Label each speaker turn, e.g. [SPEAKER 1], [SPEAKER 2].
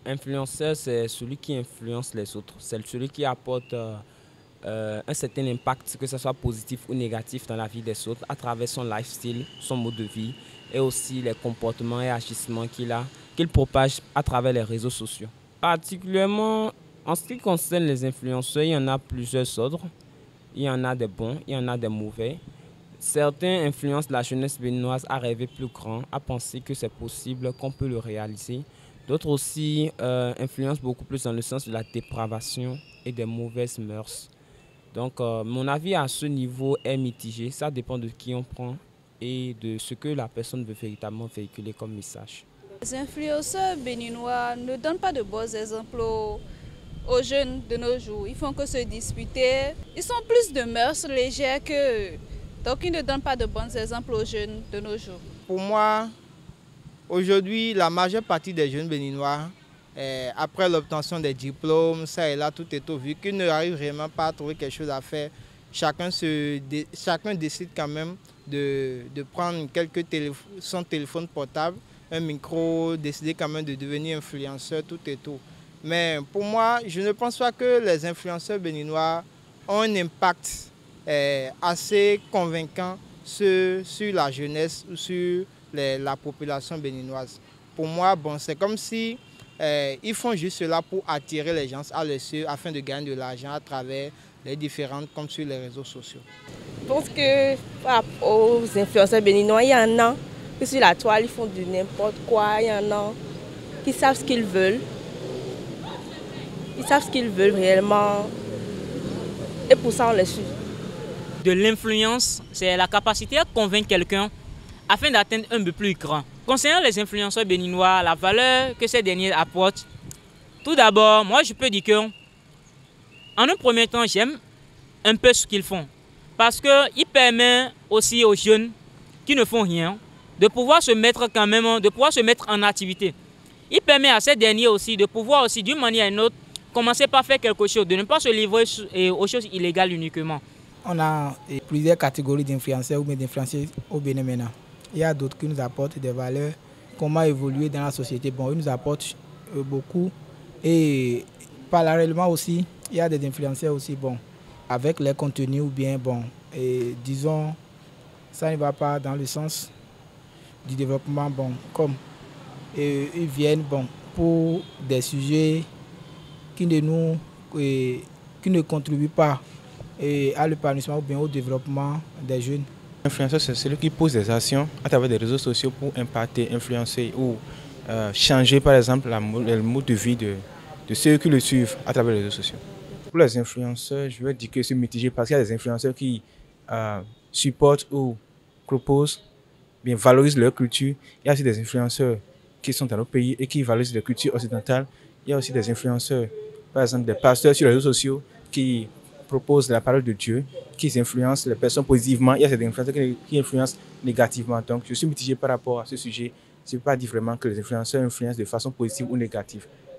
[SPEAKER 1] Influenceur, c'est celui qui influence les autres. C'est celui qui apporte un certain impact, que ce soit positif ou négatif dans la vie des autres, à travers son lifestyle, son mode de vie et aussi les comportements et agissements qu'il propage à travers les réseaux sociaux. Particulièrement en ce qui concerne les influenceurs, il y en a plusieurs ordres. Il y en a des bons, il y en a des mauvais. Certains influencent la jeunesse béninoise à rêver plus grand, à penser que c'est possible, qu'on peut le réaliser. D'autres aussi influencent beaucoup plus dans le sens de la dépravation et des mauvaises mœurs. Donc, mon avis à ce niveau est mitigé. Ça dépend de qui on prend et de ce que la personne veut véritablement véhiculer comme message.
[SPEAKER 2] Les influenceurs béninois ne donnent pas de bons exemples aux jeunes de nos jours. Ils font que se disputer. Ils sont plus de mœurs légères que... Donc ils ne donnent pas de bons exemples aux jeunes de nos jours.
[SPEAKER 3] Pour moi, aujourd'hui, la majeure partie des jeunes béninois, après l'obtention des diplômes, ça et là, tout est tout, vu qu'ils n'arrivent vraiment pas à trouver quelque chose à faire, chacun décide quand même de prendre son téléphone portable, un micro, décider quand même de devenir influenceur, tout et tout. Mais pour moi, je ne pense pas que les influenceurs béninois ont un impact assez convaincant sur la jeunesse ou sur la population béninoise. Pour moi, bon, c'est comme si ils font juste cela pour attirer les gens à leur suivre afin de gagner de l'argent à travers les différentes, comme sur les réseaux sociaux.
[SPEAKER 4] Je pense que aux influenceurs béninois, il y en a qui sur la toile, ils font de n'importe quoi. Il y en a qui savent ce qu'ils veulent. Ils savent ce qu'ils veulent réellement. Et pour ça, on les suit.
[SPEAKER 5] De l'influence, c'est la capacité à convaincre quelqu'un afin d'atteindre un but plus grand. Concernant les influenceurs béninois, la valeur que ces derniers apportent, tout d'abord, moi je peux dire que, en un premier temps, j'aime un peu ce qu'ils font. Parce qu'ils permettent aussi aux jeunes qui ne font rien de pouvoir se mettre quand même, de pouvoir se mettre en activité. Il permet à ces derniers aussi de pouvoir aussi d'une manière ou d'une autre commencer par faire quelque chose, de ne pas se livrer aux choses illégales uniquement.
[SPEAKER 6] On a plusieurs catégories d'influenceurs ou d'influenceurs au Bénin maintenant. Il y a d'autres qui nous apportent des valeurs, comment évoluer dans la société. Bon, ils nous apportent beaucoup. Et parallèlement aussi, il y a des influenceurs aussi, bon, avec les contenus ou bien, bon, et disons, ça ne va pas dans le sens du développement, bon, comme ils viennent, bon, pour des sujets qui ne contribuent pas à l'épanouissement ou bien au développement des jeunes.
[SPEAKER 7] L'influenceur, c'est celui qui pose des actions à travers des réseaux sociaux pour impacter, influencer ou changer par exemple le mode de vie de ceux qui le suivent à travers les réseaux sociaux. Pour les influenceurs, je vais dire que c'est mitigé parce qu'il y a des influenceurs qui supportent ou proposent, bien valorisent leur culture. Il y a aussi des influenceurs qui sont dans nos pays et qui valorisent la culture occidentale. Il y a aussi des influenceurs, par exemple des pasteurs sur les réseaux sociaux qui proposent la parole de Dieu, qui influencent les personnes positivement. Il y a des influenceurs qui influencent négativement. Donc, je suis mitigé par rapport à ce sujet. Je ne peux pas dire vraiment que les influenceurs influencent de façon positive ou négative.